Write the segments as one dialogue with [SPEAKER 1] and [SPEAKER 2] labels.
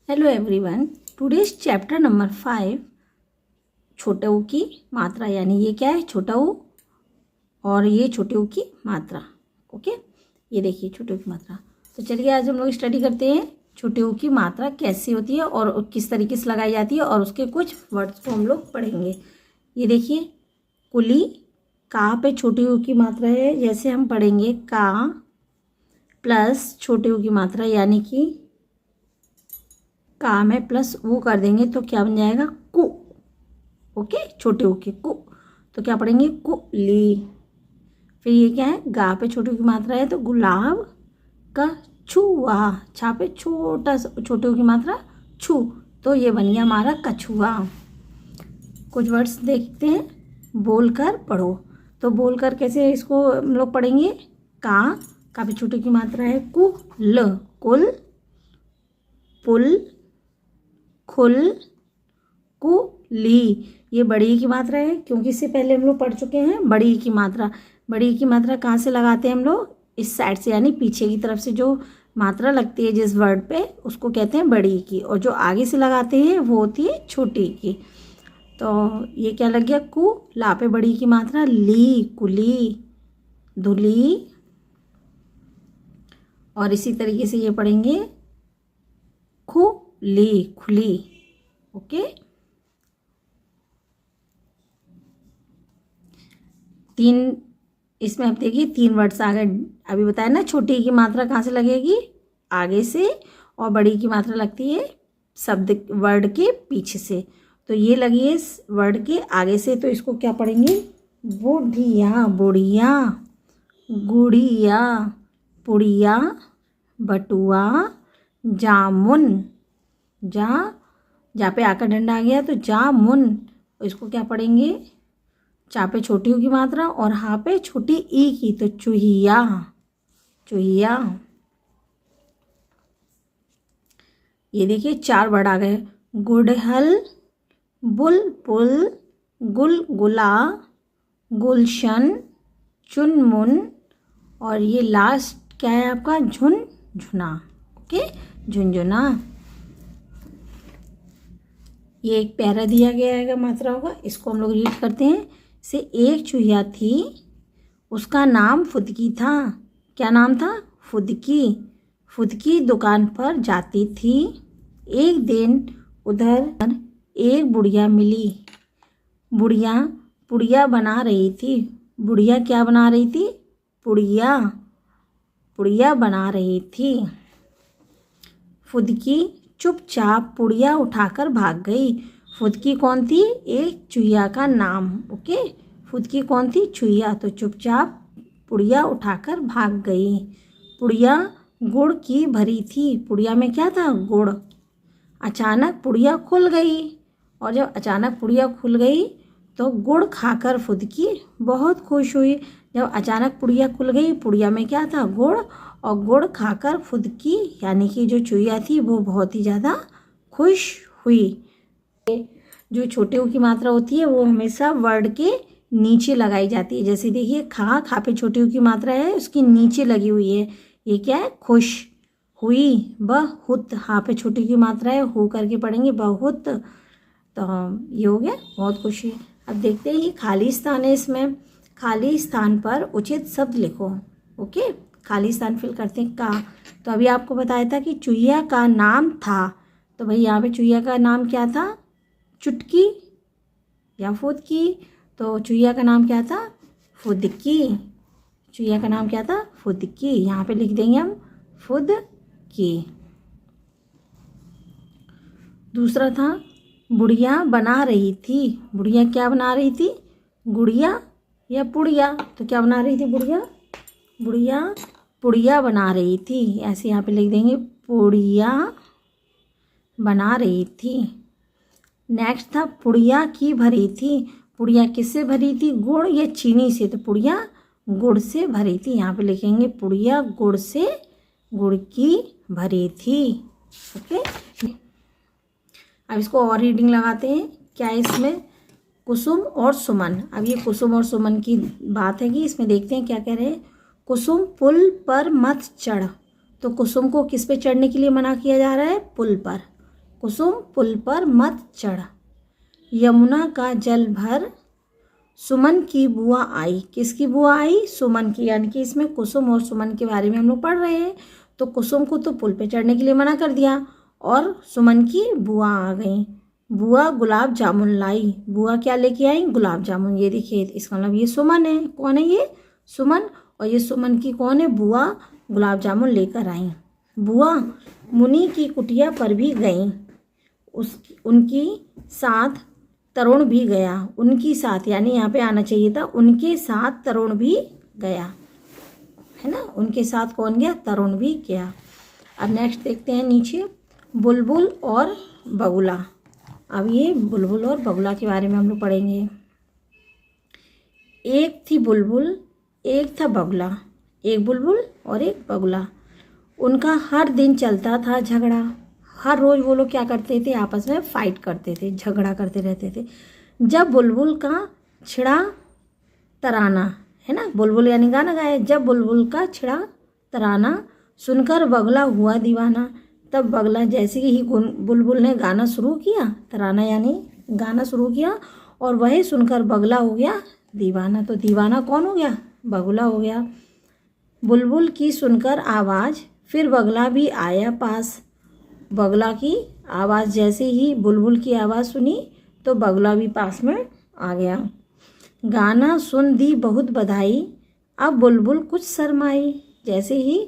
[SPEAKER 1] Hello everyone, today's chapter number 5 छोटे ऊ की मात्रा। यानी ये क्या है, छोटा ऊ और ये छोटे ऊ की मात्रा। ओके, ये देखिए छोटे ऊ की मात्रा। तो चलिए आज हम लोग स्टडी करते हैं छोटे ऊ की मात्रा कैसी होती है और किस तरीके से लगाई जाती है, और उसके कुछ वर्ड्स को हम लोग पढ़ेंगे। ये देखिए कुली, का पे छोटे ऊ की मात्रा है। जैसे हम पढ़ेंगे का प्लस छोटे ऊ की मात्रा, यानी कि का में प्लस वो कर देंगे तो क्या बन जाएगा, कु। ओके, छोटे ऊ के कु, तो क्या पढ़ेंगे, कुली। फिर ये क्या है, गा पे छोटे ऊ की मात्रा है तो गुलाब का छुआ, छा पे छोटा छोटे ऊ की मात्रा छू, तो ये बन गया हमारा कछुआ। कुछ वर्ड्स देखते हैं, बोलकर पढ़ो। तो बोलकर कैसे इसको हम लोग पढ़ेंगे, का पे छोटे की मात्रा है कुल, कुल, पुल, खुल, कुली। ये बड़ी की मात्रा है क्योंकि इससे पहले हम लोग पढ़ चुके हैं बड़ी की मात्रा। बड़ी की मात्रा कहाँ से लगाते हैं हम लोग, इस साइड से, यानी पीछे की तरफ से जो मात्रा लगती है जिस वर्ड पे, उसको कहते हैं बड़ी की, और जो आगे से लगाते हैं वो होती है छोटी की। तो ये क्या लग गया, कु, ला पे बड़ी की मात्रा ली, कुली, धुली। और इसी तरीके से ये पढ़ेंगे खुली, खुली। ओके, तीन, इसमें आप देखिए तीन वर्ड्स आ गए। अभी बताया ना, छोटी की मात्रा कहाँ से लगेगी, आगे से, और बड़ी की मात्रा लगती है शब्द वर्ड के पीछे से। तो ये लगी है वर्ड के आगे से, तो इसको क्या पढ़ेंगे, बुढ़िया, बुढ़िया, गुड़िया, पुड़िया, बटुआ, जामुन, जा पे आकर डंडा आ गया तो जामुन। इसको क्या पढ़ेंगे, चा पे छोटी ऊ की मात्रा और हा पे छोटी ई की, तो चूहिया, चूहिया। ये देखिए चार वर्ड आ गए, गुड़हल, बुलबुल, गुलगुला, गुलशन, चुनमुन, और ये लास्ट क्या है आपका, झुनझुना। ओके, झुनझुना। ये एक प्यारा दिया गया है मात्रा होगा, इसको हम लोग रीड करते हैं। से एक चूहिया थी, उसका नाम फुदकी था। क्या नाम था, फुदकी। फुदकी दुकान पर जाती थी। एक दिन उधर एक बुढ़िया मिली। बुढ़िया पुड़िया बना रही थी। बुढ़िया क्या बना रही थी, पुड़िया, पुड़िया बना रही थी। फुदकी चुपचाप पुड़िया उठाकर भाग गई। फुदकी कौन थी, एक चूहिया का नाम। ओके, फुदकी कौन थी, चूहिया, तो चुपचाप पुड़िया उठाकर भाग गई। पुड़िया गुड़ की भरी थी। पुड़िया में क्या था, गुड़। अचानक पुड़िया खुल गई, और जब अचानक पुड़िया खुल गई तो गुड़ खाकर फुदकी बहुत खुश हुई। जब अचानक पुड़िया खुल गई, पुड़िया में क्या था, गुड़, और गुड़ खाकर फुदकी यानी कि जो चूहिया थी वो बहुत ही ज़्यादा खुश हुई। जो छोटे ऊ की मात्रा होती है वो हमेशा वर्ड के नीचे लगाई जाती है। जैसे देखिए खा पे छोटे ऊ की मात्रा है, उसकी नीचे लगी हुई है। ये क्या है, खुश हुई, बहुत, हाँ पे छोटी की मात्रा है, हो करके पढ़ेंगे बहुत। तो ये हो गया, बहुत खुशी। अब देखते हैं ये खाली स्थान है, इसमें खाली स्थान पर उचित शब्द लिखो। ओके, खाली स्थान फिल करते हैं का। तो अभी आपको बताया था कि चूहिया का नाम था, तो भाई यहाँ पे चूहिया का नाम क्या था, चुटकी या फुदकी। तो चूहिया का नाम क्या था, फुदकी। चूहिया का नाम क्या था, फुदकी। यहाँ पे लिख देंगे हम फुदकी। दूसरा था बुढ़िया बना रही थी। बुढ़िया क्या बना रही थी, गुड़िया या पुड़िया। तो क्या बना रही थी बुढ़िया, बुढ़िया पुड़िया बना रही थी। ऐसे यहाँ पे लिख देंगे पुड़िया बना रही थी। नेक्स्ट था पुड़िया की भरी थी। पुड़िया किससे भरी थी, गुड़ या चीनी से, तो पुड़िया गुड़ से भरी थी। यहाँ पे लिखेंगे पुड़िया गुड़ से, गुड़ की भरी थी। ओके, अब इसको और रीडिंग लगाते हैं। क्या है इसमें, कुसुम और सुमन। अब ये कुसुम और सुमन की बात है कि इसमें देखते हैं क्या कह रहे हैं। कुसुम पुल पर मत चढ़, तो कुसुम को किस पे चढ़ने के लिए मना किया जा रहा है, पुल पर। कुसुम पुल पर मत चढ़, यमुना का जल भर, सुमन की बुआ आई। किसकी बुआ आई? सुमन की, यानी कि इसमें कुसुम और सुमन के बारे में हम लोग पढ़ रहे हैं। तो कुसुम को तो पुल पे चढ़ने के लिए मना कर दिया और सुमन की बुआ आ गई। बुआ गुलाब जामुन लाई। बुआ क्या लेके आई? गुलाब जामुन। ये देखिए, इसका मतलब ये सुमन है। कौन है ये? सुमन। और ये सुमन की कौन है? बुआ गुलाब जामुन लेकर आई। बुआ मुनि की कुटिया पर भी गई, उनकी साथ तरुण भी गया। उनकी साथ यानी यहाँ पे आना चाहिए था, उनके साथ तरुण भी गया, है ना। उनके साथ कौन गया? तरुण भी गया। अब नेक्स्ट देखते हैं नीचे, बुलबुल और बगुला। अब ये बुलबुल और बगुला के बारे में हम लोग पढ़ेंगे। एक थी बुलबुल, एक था बगुला। एक बुलबुल और एक बगुला। उनका हर दिन चलता था झगड़ा। हर रोज़ वो लोग क्या करते थे? आपस में फाइट करते थे, झगड़ा करते रहते थे। जब बुलबुल का छिड़ा तराना, है ना, बुलबुल यानी गाना गाए। जब बुलबुल का छिड़ा तराना सुनकर बगुला हुआ दीवाना। तब बगुला जैसे ही बुलबुल ने गाना शुरू किया, तराना यानी गाना शुरू किया, और वही सुनकर बगुला हो गया दीवाना। तो दीवाना कौन हो गया? बगुला हो गया। बुलबुल की सुनकर आवाज़ फिर बगुला भी आया पास। बगुला की आवाज़ जैसे ही बुलबुल की आवाज़ सुनी तो बगुला भी पास में आ गया। गाना सुन दी बहुत बधाई, अब बुलबुल कुछ शर्माई। जैसे ही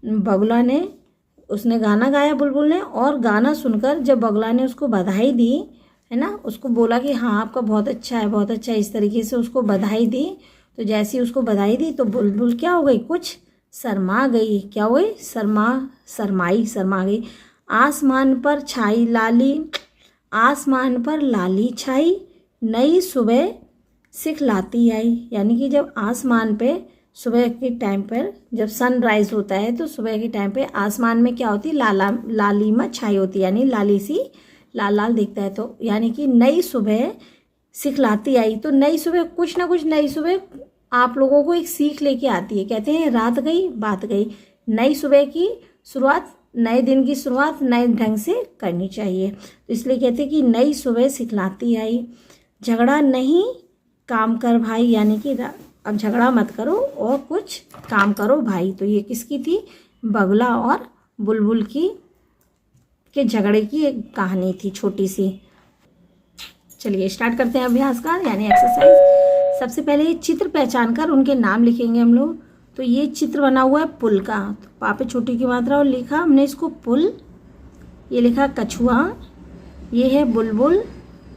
[SPEAKER 1] बगुला ने उसने गाना गाया बुलबुल ने, और गाना सुनकर जब बगुला ने उसको बधाई दी, है ना, उसको बोला कि हाँ आपका बहुत अच्छा है, बहुत अच्छा है, इस तरीके से उसको बधाई दी। तो जैसे ही उसको बधाई दी तो बुलबुल क्या हो गई? कुछ शर्मा गई। क्या हो गई? शर्मा गई। आसमान पर छाई लाली, आसमान पर लाली छाई, नई सुबह सिखलाती आई। यानी कि जब आसमान पे सुबह के टाइम पर जब सनराइज होता है तो सुबह के टाइम पे आसमान में क्या होती है? लालिमा छाई होती है, यानी लाली सी लाल लाल दिखता है। तो यानी कि नई सुबह सिखलाती आई। तो नई सुबह, कुछ ना कुछ नई सुबह आप लोगों को एक सीख लेके आती है। कहते हैं रात गई बात गई। नई सुबह की शुरुआत, नए दिन की शुरुआत नए ढंग से करनी चाहिए। तो इसलिए कहते हैं कि नई सुबह सिखलाती आई। झगड़ा नहीं काम कर भाई, यानी कि अब झगड़ा मत करो और कुछ काम करो भाई। तो ये किसकी थी? बगुला और बुलबुल के झगड़े की एक कहानी थी छोटी सी। चलिए स्टार्ट करते हैं अभ्यास का, यानी एक्सरसाइज। सबसे पहले ये चित्र पहचान कर उनके नाम लिखेंगे हम लोग। तो ये चित्र बना हुआ है पुल का। तो पापे छोटी की मात्रा और लिखा हमने इसको पुल। ये लिखा कछुआ, ये है बुलबुल,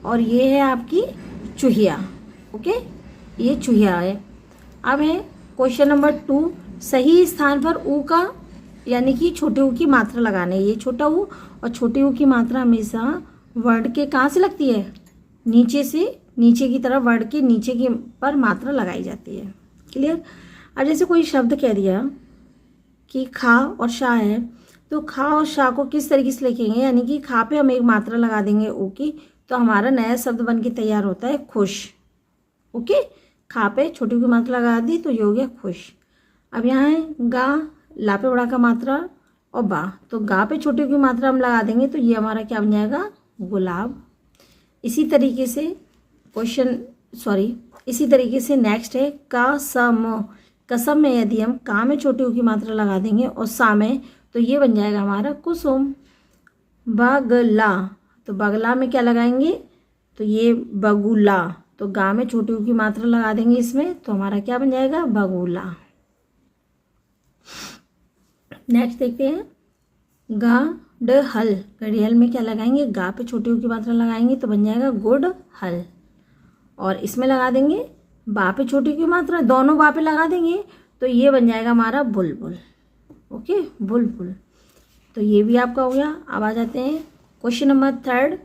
[SPEAKER 1] और ये है आपकी चूहिया। ओके, ये चूहिया है। अब है क्वेश्चन नंबर 2, सही स्थान पर ऊ का यानी कि छोटे ऊ की मात्रा लगाने। ये छोटा ऊ और छोटे ऊ की मात्रा हमेशा वर्ड के कहाँ से लगती है? नीचे से, नीचे की तरफ वर्ड के नीचे की पर मात्रा लगाई जाती है। क्लियर? अब जैसे कोई शब्द कह दिया कि खा और शाह है, तो खा और शाह को किस तरीके से लिखेंगे? यानी कि खा पे हम एक मात्रा लगा देंगे ऊ की, तो हमारा नया शब्द बन के तैयार होता है खुश। ओके, खा पे छोटी की मात्रा लगा दी तो ये हो गया खुश। अब यहाँ है गा, ला पे बड़ा का मात्रा और बा, तो गा पे छोटी की मात्रा हम लगा देंगे तो ये हमारा क्या बन जाएगा? गुलाब। इसी तरीके से इसी तरीके से नेक्स्ट है कसम। कसम में यदि हम का में छोटी की मात्रा लगा देंगे और सा में, तो ये बन जाएगा हमारा कुसुम। बगला, तो बगला में क्या लगाएंगे? तो ये बगुला। तो गा में छोटी की मात्रा लगा देंगे इसमें, तो हमारा क्या बन जाएगा? बगुला। नेक्स्ट देखते हैं गा ड हल। घड़ियाल में क्या लगाएंगे? गा पे छोटी की मात्रा लगाएंगे तो बन जाएगा गुड हल। और इसमें लगा देंगे बा पे छोटी की मात्रा, दोनों बा पे लगा देंगे तो ये बन जाएगा हमारा बुलबुल। ओके, बुलबुल। तो ये भी आपका हो गया। अब आ जाते हैं question number 3,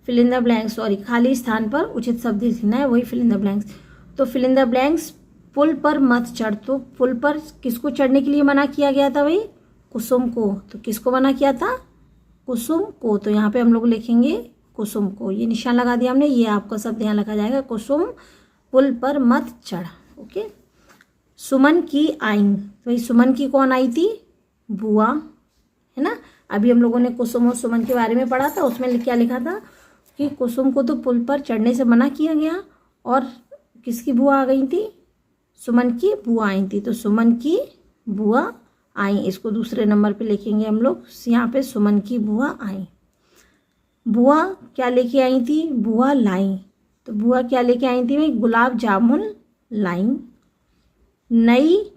[SPEAKER 1] fill in the blanks. खाली स्थान पर उचित शब्द लिखना है, वही फिल इन द ब्लैंक्स। तो फिल इन द ब्लैंक्स, पुल पर मत चढ़। तो पुल पर किसको चढ़ने के लिए मना किया गया था भाई? कुसुम को। तो किसको मना किया था? कुसुम को। तो यहाँ पे हम लोग लिखेंगे कुसुम को। ये निशान लगा दिया हमने, ये आपका शब्द यहाँ लिखा जाएगा कुसुम पुल पर मत चढ़। ओके, सुमन की आई। तो सुमन की कौन आई थी? बुआ, है ना। अभी हम लोगों ने कुसुम और सुमन के बारे में पढ़ा था, उसमें क्या लिखा था कि कुसुम को तो पुल पर चढ़ने से मना किया गया और किसकी बुआ आ गई थी, सुमन की बुआ आई थी, तो सुमन की बुआ आई, इसको दूसरे नंबर पे लिखेंगे हम लोग, यहाँ पे सुमन की बुआ आई। बुआ क्या लेके आई थी, बुआ लाई, तो बुआ क्या लेके आई थी भाई, गुलाब जामुन लाई। नई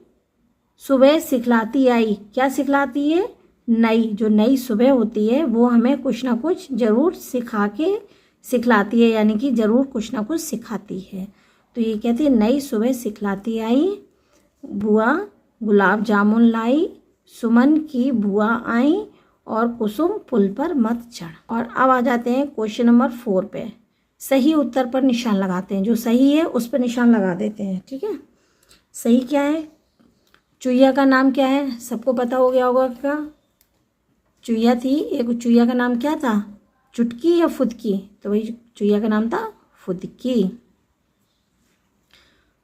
[SPEAKER 1] सुबह सिखलाती आई, क्या सिखलाती है, नई, जो नई सुबह होती है वो हमें कुछ ना कुछ ज़रूर सिखा के सिखलाती है, यानी कि ज़रूर कुछ ना कुछ सिखाती है। तो ये कहते हैं नई सुबह सिखलाती आई, बुआ गुलाब जामुन लाई, सुमन की बुआ आई और कुसुम पुल पर मत चढ़। और अब आ जाते हैं क्वेश्चन नंबर 4 पे। सही उत्तर पर निशान लगाते हैं, जो सही है उस पर निशान लगा देते हैं, ठीक है। सही क्या है, चुईया का नाम क्या है, सबको पता हो गया होगा क्या, चुईया थी एक, चुईया का नाम क्या था, चुटकी या फुदकी, तो वही चुईया का नाम था फुदकी।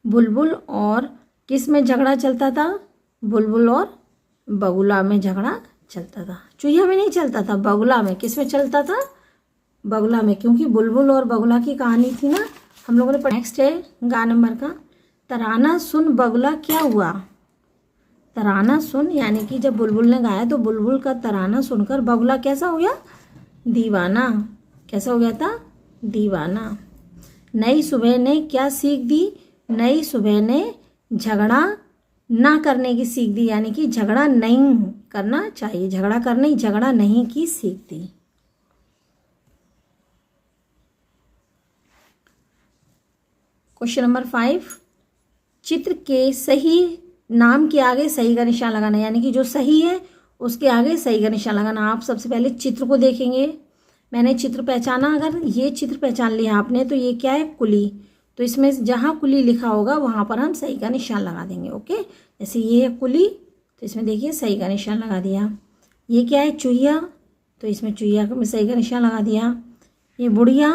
[SPEAKER 1] बुलबुल और किस में झगड़ा चलता था, बुलबुल और बगुला में झगड़ा चलता था, चुईया में नहीं चलता था, बगुला में, किस में चलता था, बगुला में, क्योंकि बुलबुल और बगुला की कहानी थी ना हम लोगों ने। नेक्स्ट है गा नंबर का, तराना सुन बगुला क्या हुआ। तराना सुन यानी कि जब बुलबुल ने गाया तो बुलबुल का तराना सुनकर बगुला कैसा हो गया, दीवाना, कैसा हो गया था, दीवाना। नई सुबह ने क्या सीख दी, नई सुबह ने झगड़ा ना करने की सीख दी, यानी कि झगड़ा नहीं करना चाहिए, झगड़ा करने, झगड़ा नहीं की सीख दी। क्वेश्चन नंबर 5, चित्र के सही नाम के आगे सही का निशान लगाना, यानी कि जो सही है उसके आगे सही का निशान लगाना। आप सबसे पहले चित्र को देखेंगे, मैंने चित्र पहचाना, अगर ये चित्र पहचान लिया आपने तो ये क्या है, कुली, तो इसमें जहाँ कुली लिखा होगा वहाँ पर हम सही का निशान लगा देंगे, ओके। जैसे ये है कुली, तो इसमें देखिए सही का निशान लगा दिया। ये क्या है, चुहिया, तो इसमें चुहिया में सही का निशान लगा दिया। ये बुढ़िया,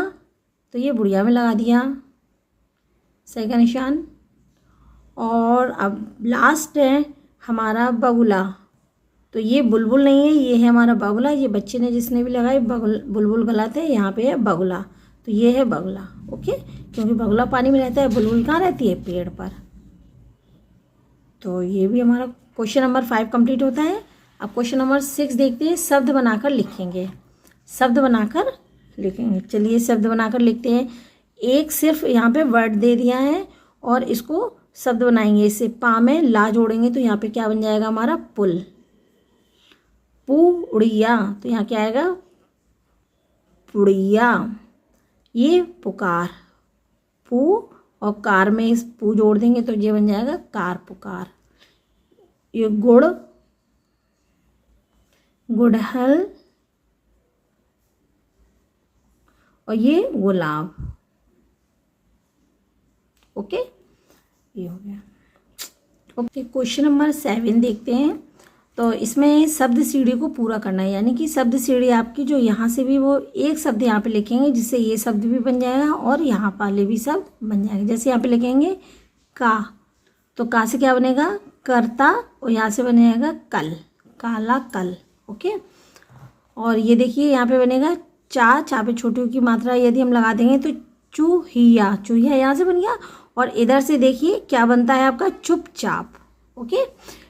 [SPEAKER 1] तो ये बुढ़िया में लगा दिया सही का निशान। और अब लास्ट है हमारा बगुला, तो ये बुलबुल नहीं है, ये है हमारा बगुला, ये बच्चे ने जिसने भी लगाई बुलबुल गलत है, यहाँ पे है बगुला, तो ये है बगुला, ओके, क्योंकि बगुला पानी में रहता है, बुलबुल कहाँ रहती है, पेड़ पर। तो ये भी हमारा क्वेश्चन नंबर 5 कंप्लीट होता है। अब क्वेश्चन नंबर 6 देखते हैं, शब्द बनाकर लिखेंगे, शब्द बनाकर लिखेंगे। चलिए शब्द बनाकर लिखते हैं। एक सिर्फ यहाँ पे वर्ड दे दिया है और इसको शब्द बनाएंगे, इससे पा में ला जोड़ेंगे तो यहाँ पे क्या बन जाएगा हमारा, पुल। पुड़िया, तो यहाँ क्या आएगा, पुड़िया। ये पुकार, पू और कार में इस पू जोड़ देंगे तो ये बन जाएगा कार, पुकार। ये गुड़, गुड़हल, और ये गुलाब, ओके, ये हो गया। ओके, क्वेश्चन नंबर 7 देखते हैं। तो इसमें शब्द सीढ़ी को पूरा करना है, यानी कि शब्द सीढ़ी आपकी जो यहाँ से भी वो एक शब्द यहाँ पे लिखेंगे जिससे ये शब्द भी बन जाएगा और यहाँ वाले भी शब्द बन जाएंगे। जैसे यहाँ पे लिखेंगे का, तो का से क्या बनेगा, करता, और यहाँ से बनेगा कल, काला कल, ओके। और ये देखिए यहाँ पे बनेगा चा, चा पे छोटी की मात्रा यदि हम लगा देंगे तो चूहिया, चूहिया यहाँ से बन गया। और इधर से देखिए क्या बनता है आपका, चुपचाप, ओके।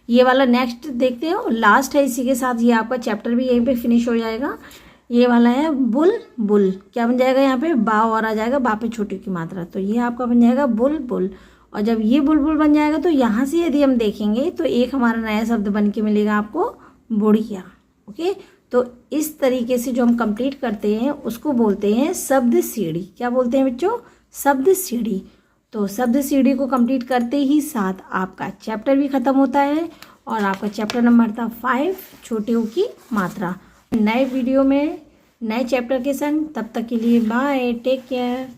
[SPEAKER 1] ये वाला नेक्स्ट देखते हो, लास्ट है, इसी के साथ ये आपका चैप्टर भी यहीं पे फिनिश हो जाएगा। ये वाला है बुल बुल, क्या बन जाएगा यहाँ पे, बा और आ जाएगा, बा पे छोटी की मात्रा, तो ये आपका बन जाएगा बुल बुल। और जब ये बुलबुल बन जाएगा तो यहाँ से यदि हम देखेंगे तो एक हमारा नया शब्द बन के मिलेगा आपको, बुढ़िया, ओके। तो इस तरीके से जो हम कंप्लीट करते हैं उसको बोलते हैं शब्द सीढ़ी। क्या बोलते हैं बच्चों, शब्द सीढ़ी। तो शब्द सीढ़ी को कंप्लीट करते ही साथ आपका चैप्टर भी खत्म होता है और आपका चैप्टर नंबर था 5, छोटे ओ की मात्रा। नए वीडियो में नए चैप्टर के संग, तब तक के लिए बाय, टेक केयर।